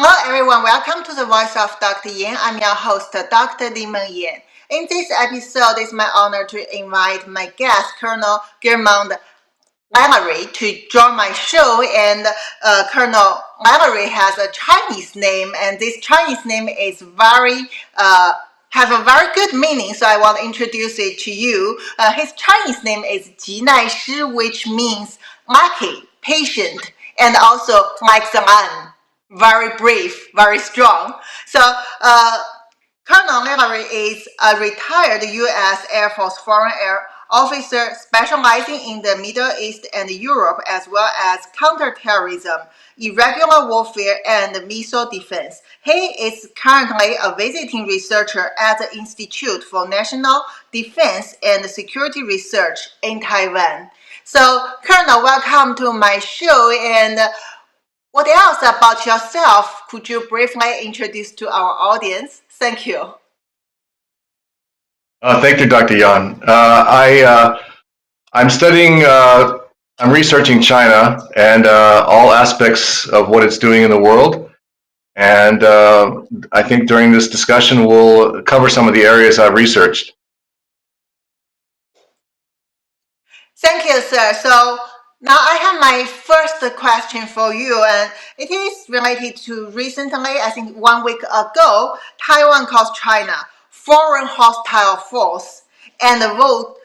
Hello everyone, welcome to the Voice of Dr. Yan. I'm your host, Dr. Li-Meng Yan. In this episode, it's my honor to invite my guest, Colonel Germond Larry, to join my show. And Colonel Larry has a Chinese name, and this Chinese name is have a very good meaning, so I want to introduce it to you. His Chinese name is吉耐狮, which means lucky, patient, and also like the lion. Very brave, very strong. So Colonel Larry is a retired U.S. Air Force Foreign Air Officer specializing in the Middle East and Europe, as well as counterterrorism, irregular warfare, and missile defense. He is currently a visiting researcher at the Institute for National Defense and Security Research in Taiwan. So, Colonel, welcome to my show. And what else about yourself could you briefly introduce to our audience? Thank you. Thank you, Dr. Yan. I'm studying, I'm researching China and all aspects of what it's doing in the world. And I think during this discussion, we'll cover some of the areas I've researched. Thank you, sir. So now I have my first question for you, and it is related to recently, I think 1 week ago, Taiwan calls China foreign hostile force and vote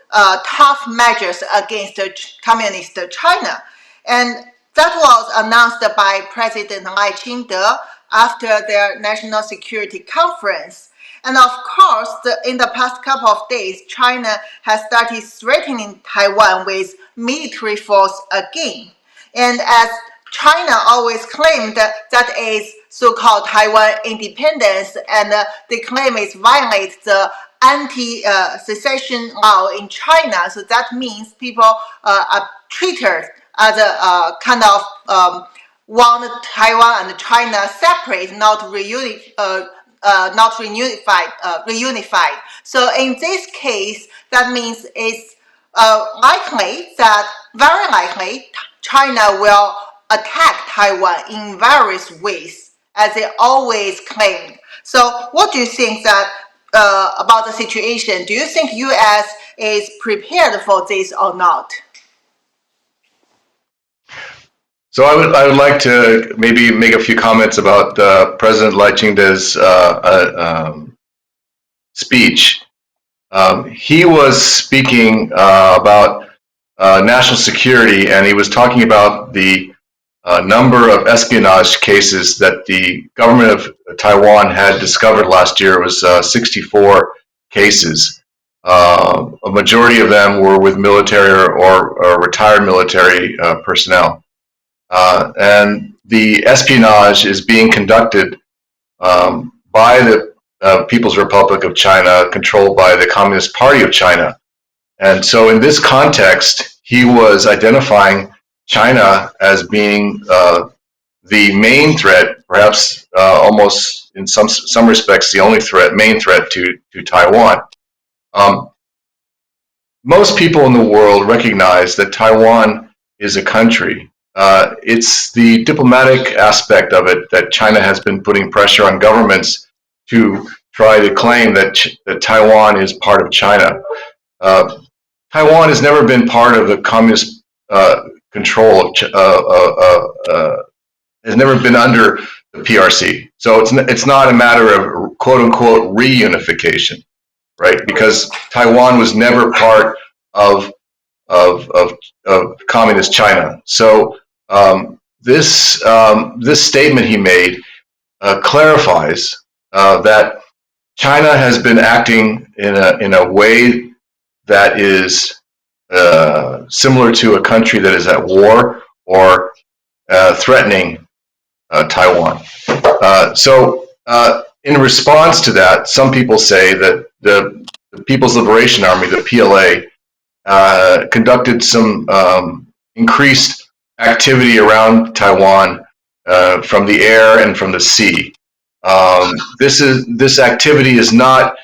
tough measures against communist China. And that was announced by President赖清德after their national security conference. And of course, in the past couple of days, China has started threatening Taiwan with military force again. And as China always claimed that is so-called Taiwan independence, and they claim it violates the anti-secession law in China. So that means people are treated as a kind of want Taiwan and China separate, not reunified. So in this case, that means it's very likely, China will attack Taiwan in various ways, as they always claim. So what do you think that about the situation? Do you think U.S. is prepared for this or not? So I would like to maybe make a few comments about President Lai-Ching-de's speech. He was speaking about national security, and he was talking about the number of espionage cases that the government of Taiwan had discovered last year. It was 64 cases. A majority of them were with military or retired military personnel. And the espionage is being conducted by the People's Republic of China, controlled by the Communist Party of China. And so in this context, he was identifying China as being the main threat, perhaps almost in some respects the only main threat to Taiwan. Most people in the world recognize that Taiwan is a country. It's the diplomatic aspect of it that China has been putting pressure on governments to try to claim that Taiwan is part of China. Taiwan has never been part of the communist control has never been under the PRC. So it's not a matter of quote unquote reunification, right? Because Taiwan was never part of communist China. So this statement he made clarifies that China has been acting in a way that is similar to a country that is at war or threatening Taiwan. So in response to that, some people say that the People's Liberation Army, the PLA, conducted some increased activity around Taiwan from the air and from the sea. This activity is not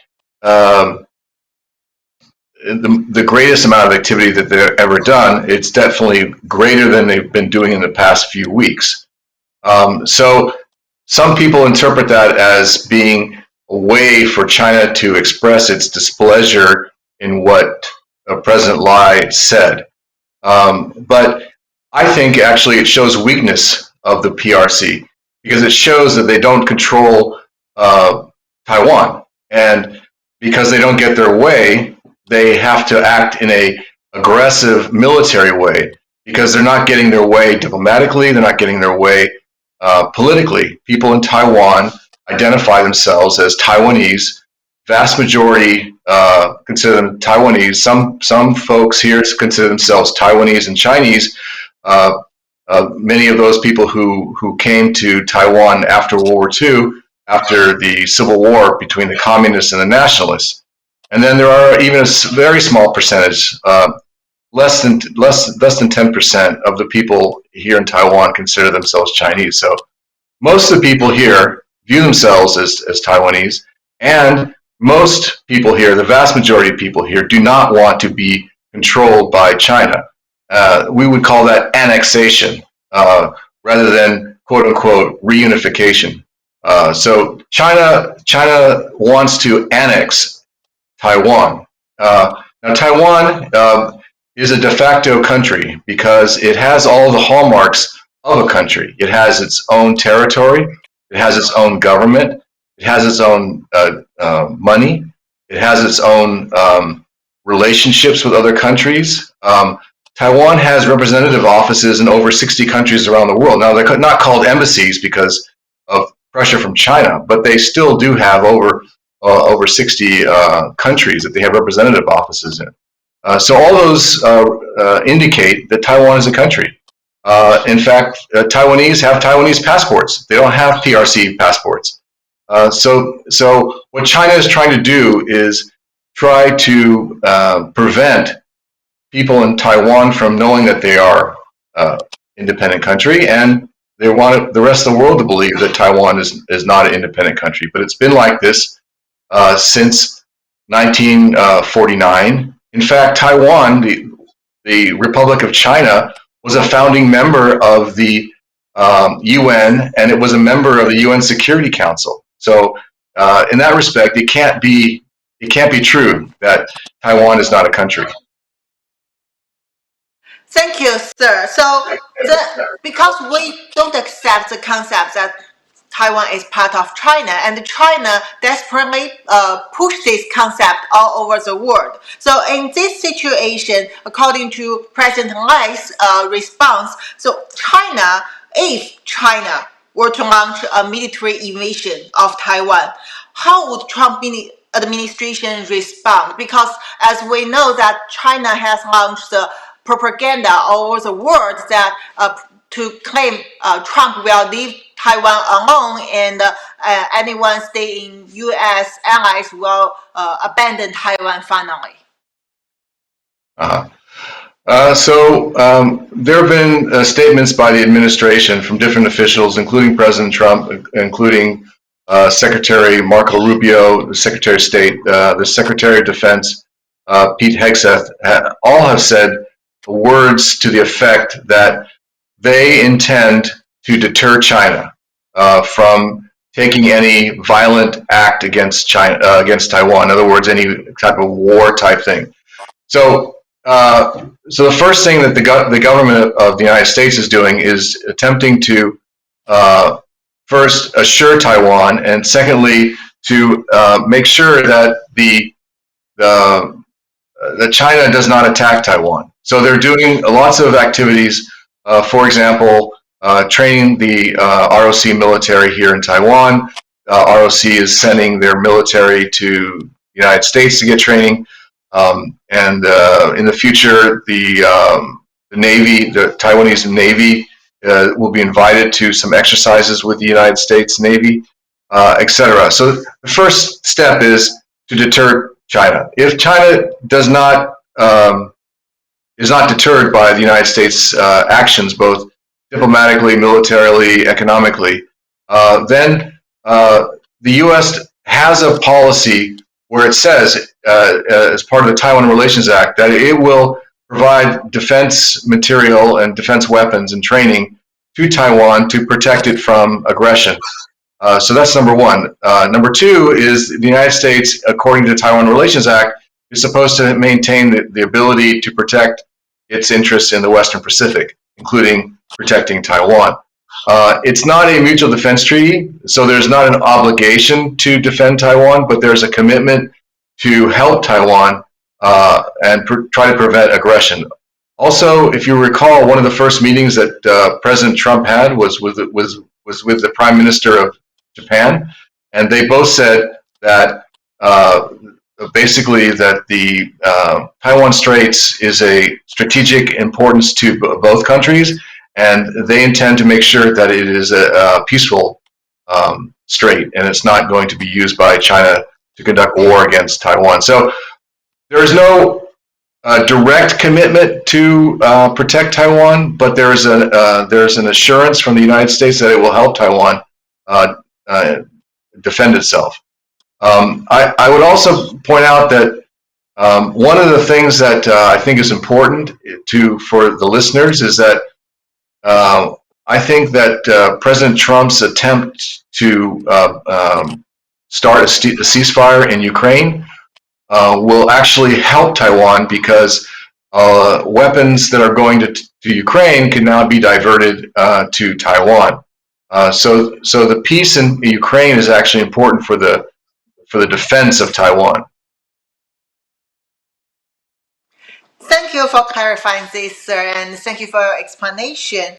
the greatest amount of activity that they've ever done. It's definitely greater than they've been doing in the past few weeks. So some people interpret that as being a way for China to express its displeasure in what President Lai said. But I think actually it shows weakness of the PRC because it shows that they don't control Taiwan. And because they don't get their way, they have to act in a aggressive military way because they're not getting their way diplomatically, they're not getting their way politically. People in Taiwan identify themselves as Taiwanese. Vast majority consider them Taiwanese. Some folks here consider themselves Taiwanese and Chinese. Many of those people who came to Taiwan after World War II, after the Civil War between the communists and the nationalists. And then there are even a very small percentage, less than 10% of the people here in Taiwan consider themselves Chinese. So most of the people here view themselves as Taiwanese, and most people here, the vast majority of people here, do not want to be controlled by China. We would call that annexation rather than quote unquote reunification. So China wants to annex Taiwan. Now Taiwan is a de facto country because it has all the hallmarks of a country. It has its own territory, it has its own government, it has its own money, it has its own relationships with other countries. Taiwan has representative offices in over 60 countries around the world. Now, they're not called embassies because of pressure from China, but they still do have over 60 countries that they have representative offices in. So all those indicate that Taiwan is a country. In fact, Taiwanese have Taiwanese passports. They don't have PRC passports. So what China is trying to do is try to prevent people in Taiwan from knowing that they are independent country, and they want the rest of the world to believe that Taiwan is not an independent country. But it's been like this since 1949. In fact, Taiwan, the Republic of China, was a founding member of the UN, and it was a member of the UN Security Council. So, in that respect, it can't be true that Taiwan is not a country. Thank you, sir. So, because we don't accept the concept that Taiwan is part of China, and China desperately pushed this concept all over the world. So in this situation, according to President Lai's response, so if China were to launch a military invasion of Taiwan, how would Trump administration respond? Because as we know that China has launched the propaganda all over the world that to claim Trump will leave Taiwan alone, and anyone staying U.S. allies will abandon Taiwan finally. So there have been statements by the administration from different officials, including President Trump, including Secretary Marco Rubio, the Secretary of State, the Secretary of Defense, Pete Hegseth, all have said words to the effect that they intend to deter China from taking any violent act against China, against Taiwan. In other words, any type of war type thing. So the first thing that the government of the United States is doing is attempting to first assure Taiwan, and secondly to make sure that that China does not attack Taiwan. So they're doing lots of activities. For example, training the ROC military here in Taiwan. ROC is sending their military to the United States to get training. And in the future, the Navy, the Taiwanese Navy, will be invited to some exercises with the United States Navy, etc. So the first step is to deter China. If China is not deterred by the United States actions, both diplomatically, militarily, economically, then the U.S. has a policy where it says, as part of the Taiwan Relations Act, that it will provide defense material and defense weapons and training to Taiwan to protect it from aggression. So that's number one. Number two is the United States, according to the Taiwan Relations Act, is supposed to maintain the ability to protect its interests in the Western Pacific, including protecting Taiwan. It's not a mutual defense treaty, so there's not an obligation to defend Taiwan, but there's a commitment to help Taiwan and try to prevent aggression. Also, if you recall, one of the first meetings that President Trump had was with the Prime Minister of Japan, and they both said that basically that the Taiwan Straits is a strategic importance to both countries, and they intend to make sure that it is a peaceful strait, and it's not going to be used by China to conduct war against Taiwan. So there is no direct commitment to protect Taiwan, but there's an assurance from the United States that it will help Taiwan defend itself. I would also point out that one of the things that I think is important for the listeners is that I think that President Trump's attempt to start a ceasefire in Ukraine will actually help Taiwan, because weapons that are going to Ukraine can now be diverted to Taiwan. So the peace in Ukraine is actually important for the defense of Taiwan. Thank you for clarifying this, sir, and thank you for your explanation.